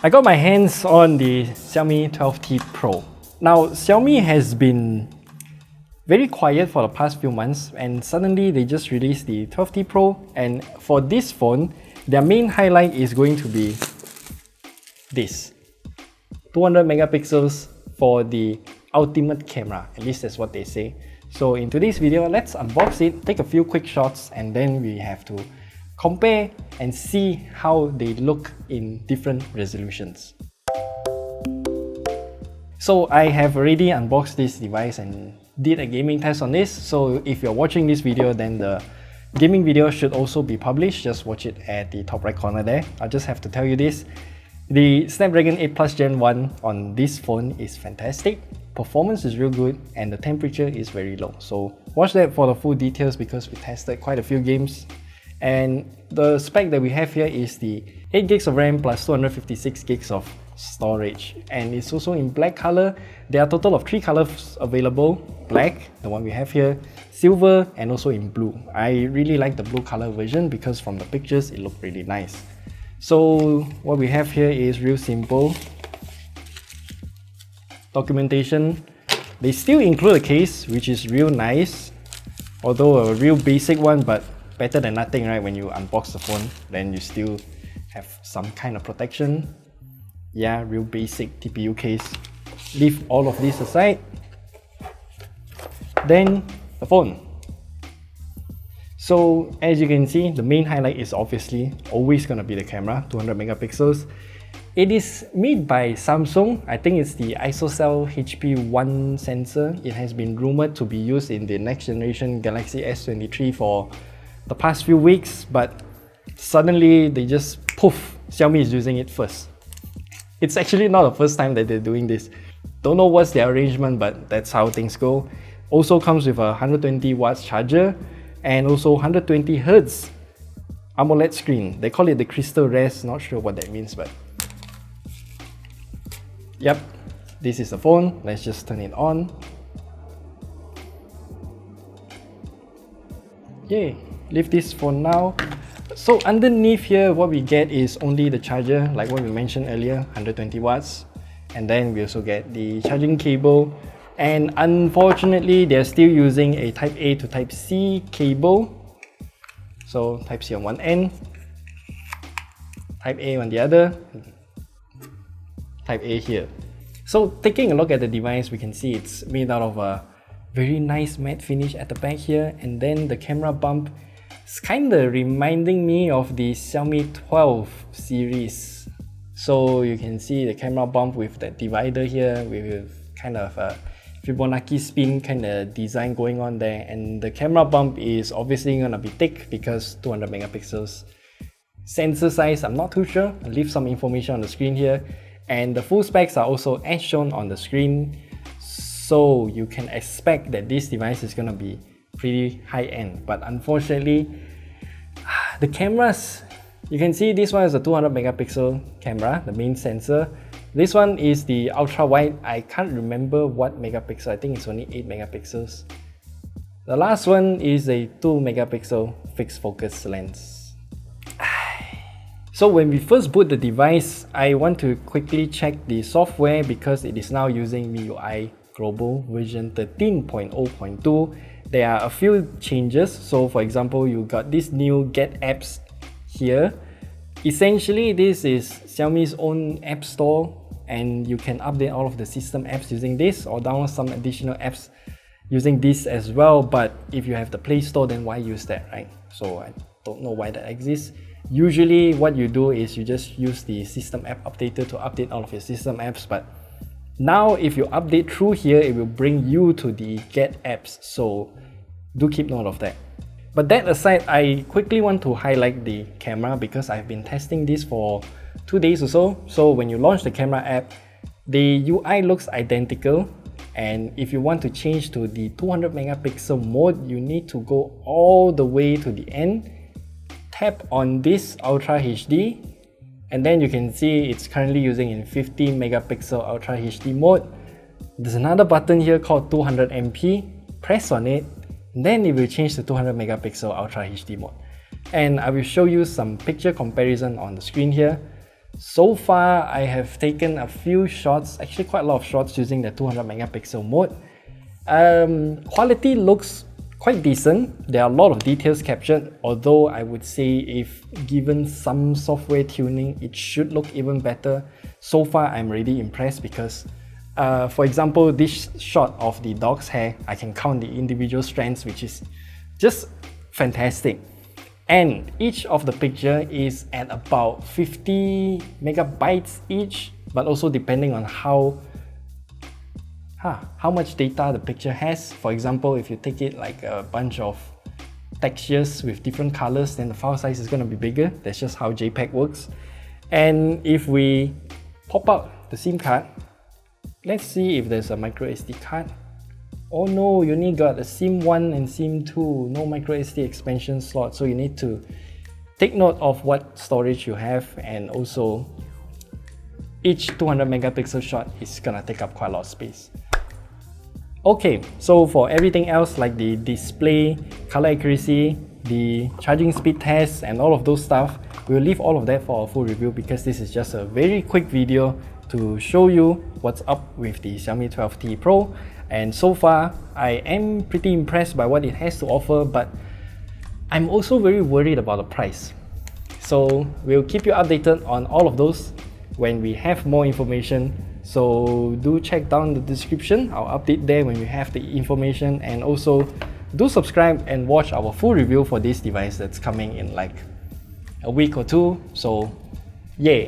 I got my hands on the Xiaomi 12T Pro. Now, Xiaomi has been very quiet for the past few months, and suddenly they just released the 12T Pro, and for this phone, their main highlight is going to be this. 200 megapixels for the ultimate camera, at least that's what they say. So in today's video, let's unbox it, take a few quick shots, and then we have to compare and see how they look in different resolutions. So I have already unboxed this device and did a gaming test on this. So if you're watching this video, then the gaming video should also be published. Just watch it at the top right corner there. I'll just have to tell you this. The Snapdragon 8 Plus Gen 1 on this phone is fantastic. Performance is real good and the temperature is very low. So watch that for the full details because we tested quite a few games. And the spec that we have here is the 8 gigs of RAM plus 256 gigs of storage, and it's also in black color. There are a total of 3 colors available: black, the one we have here, silver, and also in blue. I really like the blue color version because from the pictures it looked really nice. So what we have here is real simple documentation. They still include a case, which is real nice, although a real basic one, but better than nothing, right? When you unbox the phone, then you still have some kind of protection. Yeah, real basic TPU case. Leave all of this aside. Then the phone. So as you can see, the main highlight is obviously always gonna be the camera, 200 megapixels. It is made by Samsung. I think it's the ISOCELL HP1 sensor. It has been rumored to be used in the next generation Galaxy S23 for the past few weeks, but suddenly they just poof, Xiaomi is using it first. It's actually not the first time that they're doing this. Don't know what's their arrangement, but that's how things go. Also comes with a 120 watts charger and also 120 Hz AMOLED screen. They call it the Crystal Res, not sure what that means, but yep, this is the phone. Let's just turn it on. Yay, leave this for now. So underneath here, what we get is only the charger, like what we mentioned earlier, 120 watts. And then we also get the charging cable. And unfortunately, they're still using a Type A to Type C cable. So Type C on one end, Type A on the other, Type A here. So taking a look at the device, we can see it's made out of a very nice matte finish at the back here. And then the camera bump, it's kind of reminding me of the Xiaomi 12 series. So you can see the camera bump with that divider here with kind of a Fibonacci spin kind of design going on there. And the camera bump is obviously going to be thick because 200 megapixels. Sensor size, I'm not too sure. I'll leave some information on the screen here. And the full specs are also as shown on the screen. So you can expect that this device is going to be pretty high-end, but unfortunately the cameras, you can see this one is a 200 megapixel camera, the main sensor. This one is the ultra wide. I can't remember what megapixel. I think it's only 8 megapixels. The last one is a 2 megapixel fixed focus lens. So when we first boot the device, I want to quickly check the software because it is now using MIUI Global version 13.0.2. There are a few changes. So for example, you got this new Get Apps here. Essentially, this is Xiaomi's own app store and you can update all of the system apps using this or download some additional apps using this as well. But if you have the Play Store, then why use that, right? So I don't know why that exists. Usually what you do is you just use the system app updater to update all of your system apps, but now if you update through here, it will bring you to the Get Apps, so do keep note of that. But that aside, I quickly want to highlight the camera because I've been testing this for 2 days or so. So when you launch the camera app, the UI looks identical, and if you want to change to the 200 megapixel mode, you need to go all the way to the end, tap on this Ultra HD, and then you can see it's currently using in 50 megapixel Ultra HD mode. There's another button here called 200 MP. Press on it, and then it will change to 200 megapixel Ultra HD mode. And I will show you some picture comparison on the screen here. So far, I have taken a few shots, actually quite a lot of shots using the 200 megapixel mode. Quality looks quite decent. There are a lot of details captured, although I would say if given some software tuning, it should look even better. So far, I'm really impressed because, for example, this shot of the dog's hair, I can count the individual strands, which is just fantastic. And each of the picture is at about 50 megabytes each, but also depending on how much data the picture has. For example, if you take it like a bunch of textures with different colors, then the file size is going to be bigger. That's just how JPEG works. And if we pop out the SIM card, let's see if there's a micro SD card. Oh no, you only got a SIM 1 and SIM 2, no micro SD expansion slot, so you need to take note of what storage you have, and also each 200 megapixel shot is gonna take up quite a lot of space. Okay, so for everything else like the display, color accuracy, the charging speed test and all of those stuff, we'll leave all of that for a full review because this is just a very quick video to show you what's up with the Xiaomi 12T Pro. And so far, I am pretty impressed by what it has to offer, but I'm also very worried about the price. So we'll keep you updated on all of those when we have more information. So do check down the description, I'll update there when we have the information, and also do subscribe and watch our full review for this device that's coming in like a week or two. So yeah.